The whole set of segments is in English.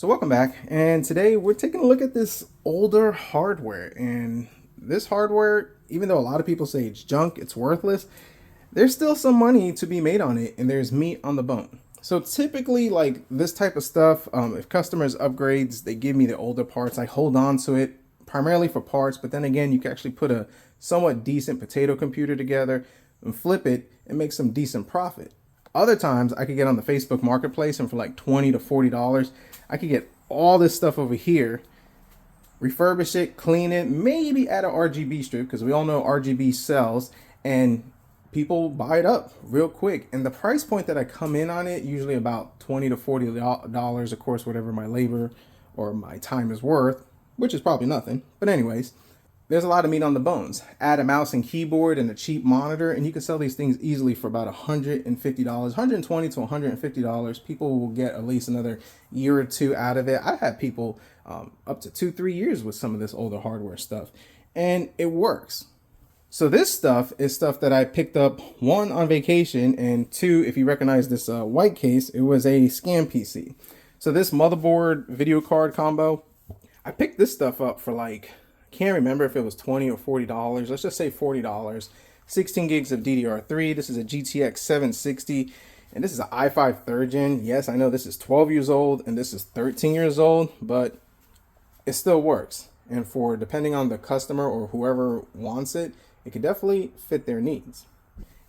So welcome back, and today we're taking a look at this older hardware. And this hardware, even though a lot of people say it's junk, it's worthless, there's still some money to be made on it, and there's meat on the bone. So typically, like this type of stuff, if customers upgrades, they give me the older parts. I hold on to it primarily for parts, but then again, you can actually put a somewhat decent potato computer together and flip it and make some decent profit. Other times I could get on the Facebook marketplace and for like $20 to $40, I could get all this stuff over here, refurbish it, clean it, maybe add an RGB strip because we all know RGB sells, and people buy it up real quick. And the price point that I come in on it, usually about $20 to $40, of course, whatever my labor or my time is worth, which is probably nothing. But anyways, there's a lot of meat on the bones. Add a mouse and keyboard and a cheap monitor, and you can sell these things easily for about $150, $120 to $150. People will get at least another year or two out of it. I've had people up to 2-3 years with some of this older hardware stuff, and it works. So this stuff is stuff that I picked up, one, on vacation, and two, if you recognize this white case, it was a scam PC. So this motherboard video card combo, I picked this stuff up for like, can't remember if it was $20 or $40. Let's just say $40. 16 gigs of DDR3. This is a GTX 760, and this is an i5 3rd gen. Yes, I know this is 12 years old and this is 13 years old, but it still works. And for depending on the customer or whoever wants it, it could definitely fit their needs.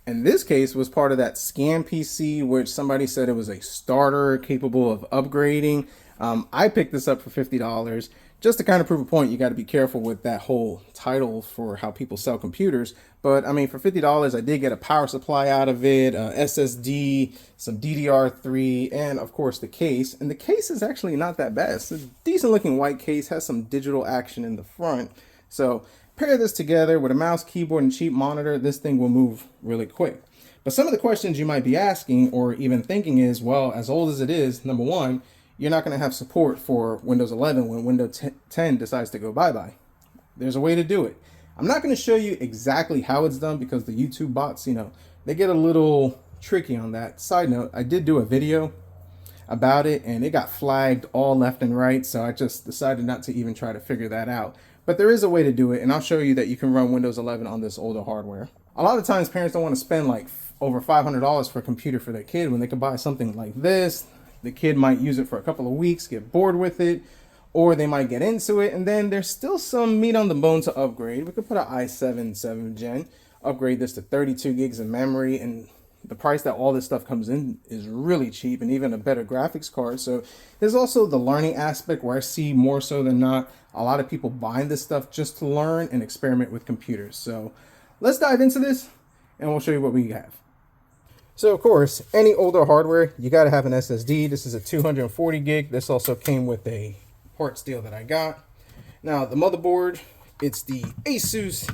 And this case was part of that scam PC, which somebody said it was a starter capable of upgrading. I picked this up for $50. Just to kind of prove a point, you got to be careful with that whole title for how people sell computers. But I mean, for $50, I did get a power supply out of it, SSD, some DDR3, and of course the case. And the case is actually not that bad. It's a decent looking white case, has some digital action in the front. So pair this together with a mouse, keyboard, and cheap monitor, this thing will move really quick. But some of the questions you might be asking or even thinking is, well, as old as it is, number one, you're not going to have support for Windows 11 when Windows 10 decides to go bye-bye. There's a way to do it. I'm not going to show you exactly how it's done because the YouTube bots, they get a little tricky on that. Side note, I did do a video about it and it got flagged all left and right, so I just decided not to even try to figure that out. But there is a way to do it, and I'll show you that you can run Windows 11 on this older hardware. A lot of times parents don't want to spend like over $500 for a computer for their kid when they could buy something like this. The kid might use it for a couple of weeks, get bored with it, or they might get into it, and then there's still some meat on the bone to upgrade. We could put an i7 7th gen, upgrade this to 32 gigs of memory, and the price that all this stuff comes in is really cheap, and even a better graphics card. So there's also the learning aspect where I see more so than not a lot of people buying this stuff just to learn and experiment with computers. So let's dive into this, and we'll show you what we have. So of course, any older hardware, you got to have an SSD. This is a 240 gig. This also came with a parts deal that I got. Now the motherboard, it's the Asus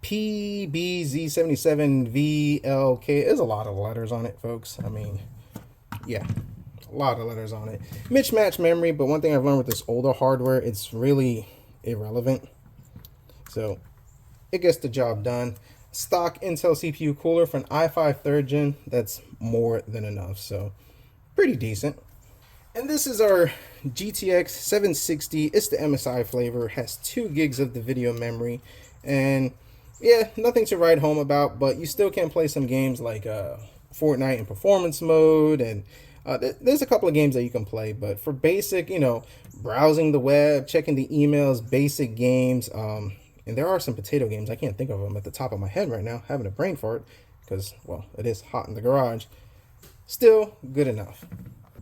PBZ77VLK. There's a lot of letters on it, folks. I mean, yeah, a lot of letters on it. Mismatched memory, but one thing I've learned with this older hardware, it's really irrelevant. So it gets the job done. Stock Intel CPU cooler for an i5 3rd gen. That's more than enough, so pretty decent. And this is our GTX 760. It's the MSI flavor, has 2 gigs of the video memory, and yeah, nothing to write home about, but you still can play some games like Fortnite in performance mode, and there's a couple of games that you can play. But for basic, browsing the web, checking the emails, basic games, and there are some potato games. I can't think of them at the top of my head right now, having a brain fart, because, well, it is hot in the garage. Still good enough.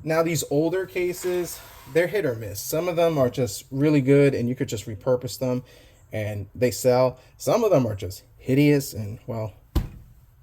Now, these older cases, they're hit or miss. Some of them are just really good, and you could just repurpose them, and they sell. Some of them are just hideous, and, well,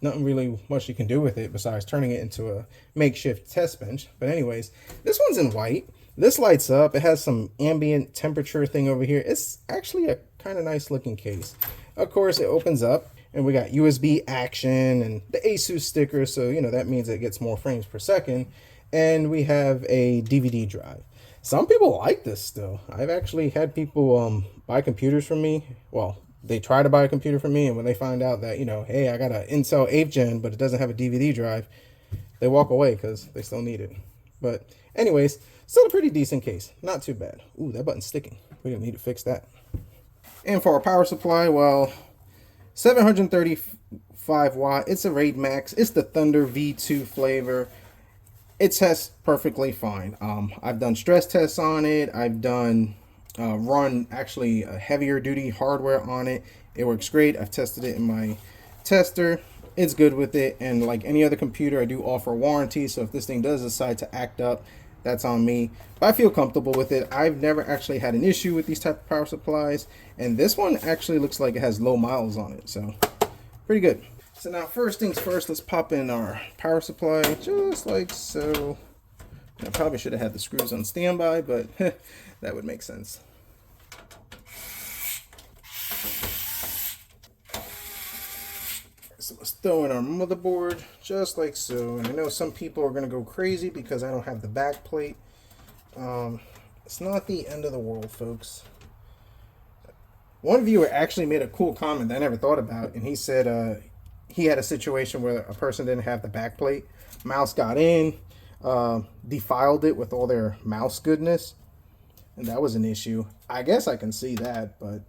nothing really much you can do with it besides turning it into a makeshift test bench. But anyways, this one's in white. This lights up. It has some ambient temperature thing over here. It's actually a kind of nice looking case. Of course, it opens up and we got USB action and the Asus sticker. So, that means it gets more frames per second. And we have a DVD drive. Some people like this still. I've actually had people buy computers from me. Well, they try to buy a computer from me, and when they find out that, hey, I got an Intel 8th gen, but it doesn't have a DVD drive, they walk away because they still need it. But anyways, Still a pretty decent case. Not too bad. Ooh, that button's sticking. We didn't need to fix that. And for our power supply, well, 735 watt. It's a Raid Max. It's the Thunder V2 flavor. It tests perfectly fine. I've done stress tests on it. I've done run actually a heavier duty hardware on it. It works great. I've tested it in my tester. It's good with it. And like any other computer, I do offer warranty. So if this thing does decide to act up, that's on me. But I feel comfortable with it. I've never actually had an issue with these type of power supplies. And this one actually looks like it has low miles on it. So pretty good. So now first things first, let's pop in our power supply just like so. I probably should have had the screws on standby, but that would make sense. So let's throw in our motherboard just like so. And I know some people are going to go crazy because I don't have the back plate. It's not the end of the world, folks. One viewer actually made a cool comment that I never thought about, and he said he had a situation where a person didn't have the back plate. Mouse got in, defiled it with all their mouse goodness, and that was an issue. I guess I can see that, but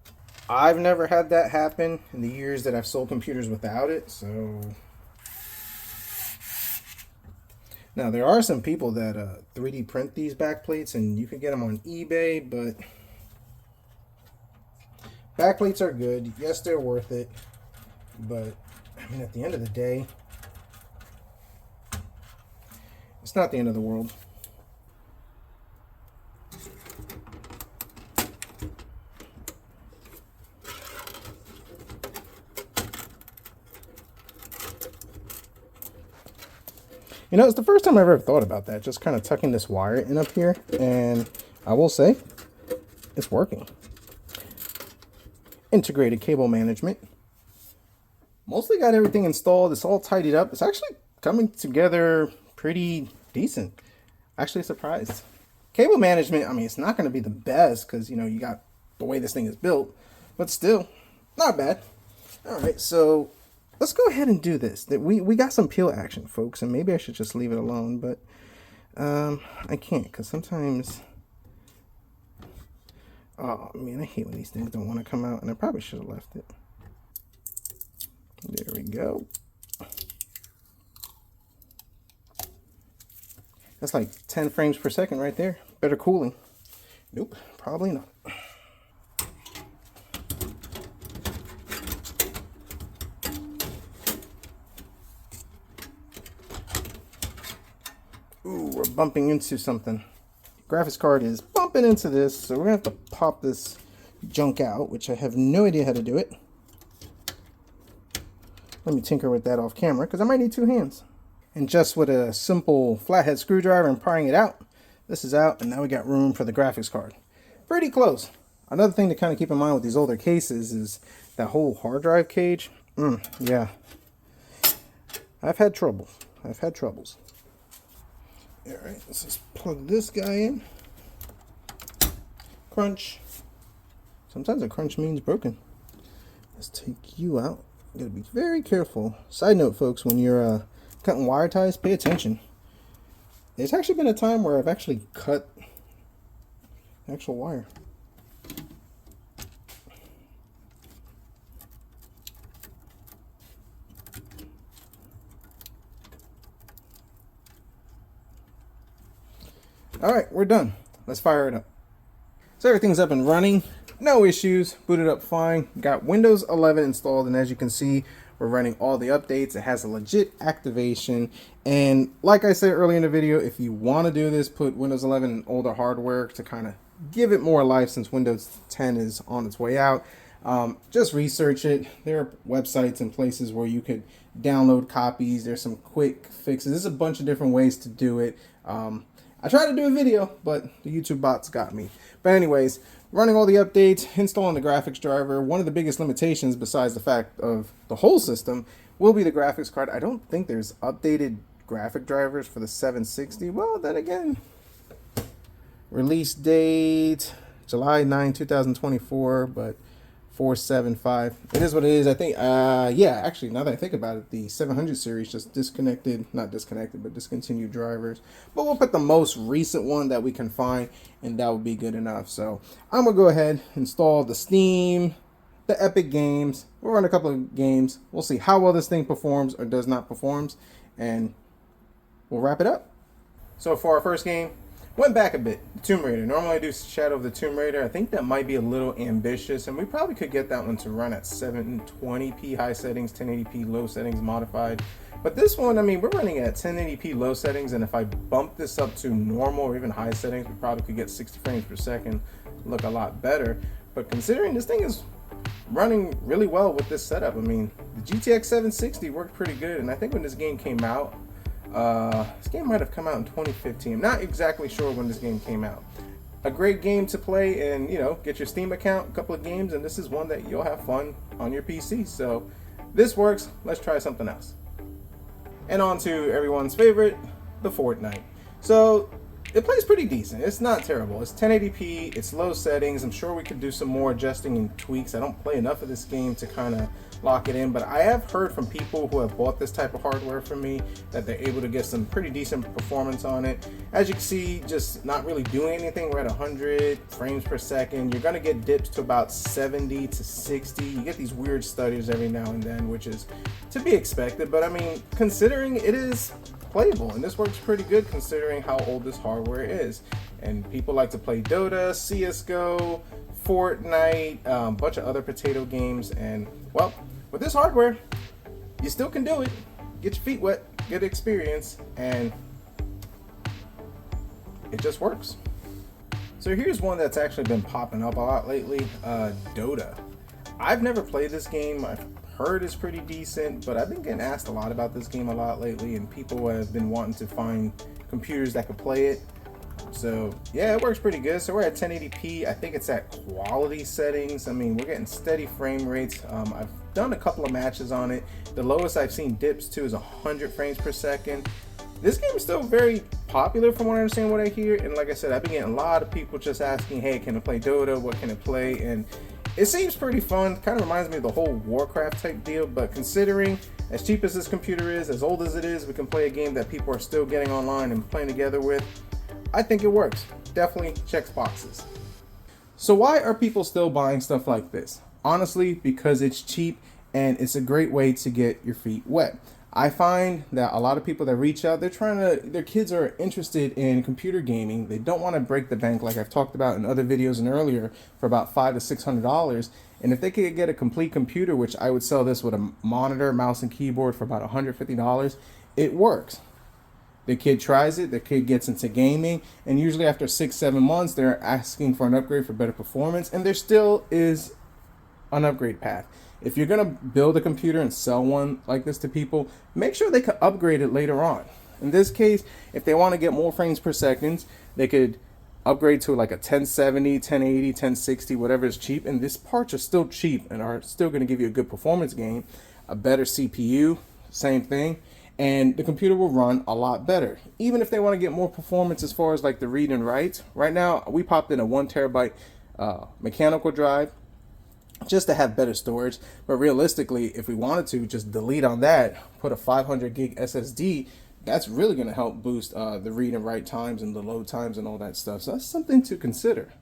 I've never had that happen in the years that I've sold computers without it. So now there are some people that 3D print these back plates, and you can get them on eBay, but back plates are good. Yes, they're worth it, but I mean, at the end of the day, it's not the end of the world. You know, it's the first time I've ever thought about that, just kind of tucking this wire in up here, and I will say, it's working. Integrated cable management. Mostly got everything installed. It's all tidied up. It's actually coming together pretty decent. Actually surprised. Cable management, I mean, it's not going to be the best because, you know, you got the way this thing is built, but still, not bad. All right, so let's go ahead and do this. We got some peel action, folks, and maybe I should just leave it alone, but I can't because sometimes, oh man, I hate when these things don't want to come out, and I probably should have left it. There we go. That's like 10 frames per second right there. Better cooling. Nope, probably not. Ooh, we're bumping into something. Graphics card is bumping into this, so we're gonna have to pop this junk out, which I have no idea how to do it. Let me tinker with that off camera because I might need two hands. And just with a simple flathead screwdriver and prying it out, this is out, and now we got room for the graphics card. Pretty close. Another thing to kind of keep in mind with these older cases is that whole hard drive cage. Yeah. I've had trouble. I've had troubles. All right, let's just plug this guy in. Crunch. Sometimes a crunch means broken. Let's take you out. You gotta be very careful. Side note, folks, when you're cutting wire ties, pay attention. There's actually been a time where I've actually cut actual wire. All right, we're done. Let's fire it up. So everything's up and running. No issues, booted up fine. Got Windows 11 installed, and as you can see, we're running all the updates. It has a legit activation, and like I said earlier in the video, if you want to do this, put Windows 11 in older hardware to kind of give it more life since Windows 10 is on its way out. Just research it. There are websites and places where you could download copies. There's some quick fixes. There's a bunch of different ways to do it. I tried to do a video, but the YouTube bots got me. But anyways, running all the updates, installing the graphics driver. One of the biggest limitations, besides the fact of the whole system, will be the graphics card. I don't think there's updated graphic drivers for the 760. Well, then again, release date, July 9, 2024. But 475. It is what it is. I think, yeah, actually, now that I think about it, the 700 series just not disconnected, but discontinued drivers. But we'll put the most recent one that we can find, and that would be good enough. So I'm going to go ahead, install the Steam, the Epic Games. We'll run a couple of games. We'll see how well this thing performs or does not performs, and we'll wrap it up. So for our first game, went back a bit. Tomb Raider. Normally I do Shadow of the Tomb Raider. I think that might be a little ambitious, and we probably could get that one to run at 720p high settings, 1080p low settings modified. But this one, I mean, we're running at 1080p low settings, and if I bump this up to normal or even high settings, we probably could get 60 frames per second, look a lot better. But considering this thing is running really well with this setup, I mean, the GTX 760 worked pretty good, and I think when this game came out, this game might have come out in 2015. I'm not exactly sure when this game came out. A great game to play and, you know, get your Steam account, a couple of games, and this is one that you'll have fun on your PC. So this works. Let's try something else. And on to everyone's favorite, the Fortnite. So it plays pretty decent. It's not terrible. It's 1080p, it's low settings. I'm sure we could do some more adjusting and tweaks. I don't play enough of this game to kind of lock it in, but I have heard from people who have bought this type of hardware from me that they're able to get some pretty decent performance on it. As you can see, just not really doing anything. We're at 100 frames per second. You're gonna get dips to about 70 to 60. You get these weird stutters every now and then, which is to be expected, but I mean, considering it is playable, and this works pretty good considering how old this hardware is. And people like to play Dota, CSGO, Fortnite, a bunch of other potato games, and well, with this hardware, you still can do it. Get your feet wet, get experience, and it just works. So here's one that's actually been popping up a lot lately, Dota. I've never played this game. I've heard it's pretty decent, but I've been getting asked a lot about this game a lot lately, and people have been wanting to find computers that could play it. So yeah, it works pretty good. So we're at 1080p. I think it's at quality settings. I mean, we're getting steady frame rates. I've done a couple of matches on it. The lowest I've seen dips to is 100 frames per second. This game is still very popular from what I understand, what I hear. And like I said, I've been getting a lot of people just asking, hey, can I play Dota? What can it play? And it seems pretty fun. Kind of reminds me of the whole Warcraft type deal, but considering as cheap as this computer is, as old as it is, we can play a game that people are still getting online and playing together with. I think it works. Definitely checks boxes. So why are people still buying stuff like this? Honestly, because it's cheap and it's a great way to get your feet wet. I find that a lot of people that reach out, their kids are interested in computer gaming. They don't want to break the bank like I've talked about in other videos and earlier for about $500 to $600. And if they could get a complete computer, which I would sell this with a monitor, mouse, and keyboard for about $150, it works. The kid tries it, the kid gets into gaming, and usually after 6-7 months, they're asking for an upgrade for better performance, and there still is an upgrade path. If you're going to build a computer and sell one like this to people, make sure they can upgrade it later on. In this case, if they want to get more frames per second, they could upgrade to like a 1070, 1080, 1060, whatever is cheap, and these parts are still cheap and are still going to give you a good performance gain. A better CPU, same thing. And the computer will run a lot better. Even if they want to get more performance as far as like the read and write. Right now, we popped in a 1 terabyte mechanical drive just to have better storage. But realistically, if we wanted to just delete on that, put a 500 gig SSD, that's really going to help boost the read and write times and the load times and all that stuff. So that's something to consider.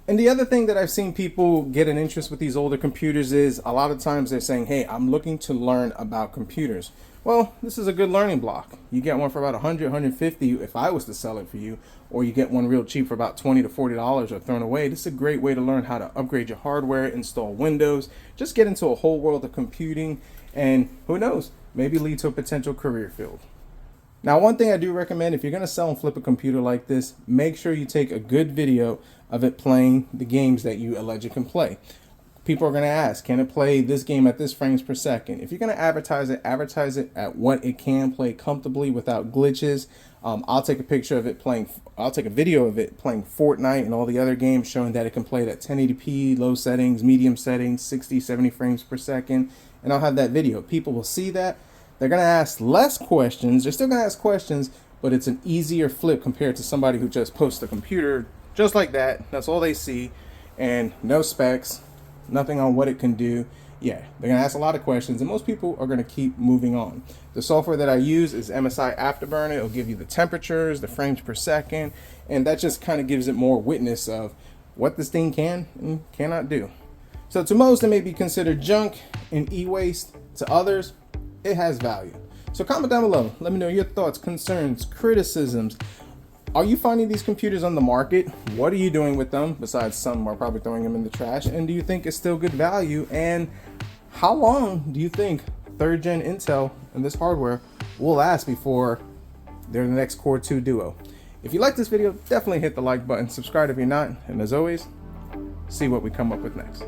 And the other thing that I've seen people get an interest with these older computers is a lot of times they're saying, hey, I'm looking to learn about computers. Well, this is a good learning block. You get one for about 100, 150 if I was to sell it for you, or you get one real cheap for about $20 to $40 or thrown away. This is a great way to learn how to upgrade your hardware, install Windows, just get into a whole world of computing, and who knows, maybe lead to a potential career field. Now, one thing I do recommend, if you're going to sell and flip a computer like this, make sure you take a good video of it playing the games that you allege it can play. People are going to ask, can it play this game at this frames per second? If you're going to advertise it at what it can play comfortably without glitches. I'll take a picture of it playing, I'll take a video of it playing Fortnite and all the other games showing that it can play it at 1080p, low settings, medium settings, 60, 70 frames per second. And I'll have that video. People will see that. They're going to ask less questions. They're still going to ask questions, but it's an easier flip compared to somebody who just posts a computer just like that. That's all they see, and no specs. nothing on what it can do. Yeah, they're gonna ask a lot of questions, and most people are gonna keep moving on. The software that I use is MSI Afterburner. It'll give you the temperatures, the frames per second, and that just kind of gives it more witness of what this thing can and cannot do. So to most, it may be considered junk and e-waste. To others, it has value. So comment down below. Let me know your thoughts, concerns, criticisms. Are you finding these computers on the market? What are you doing with them? Besides, some are probably throwing them in the trash. And do you think it's still good value? And how long do you think 3rd gen Intel and this hardware will last before they're the next Core 2 Duo? If you like this video, definitely hit the like button, subscribe if you're not, and as always, see what we come up with next.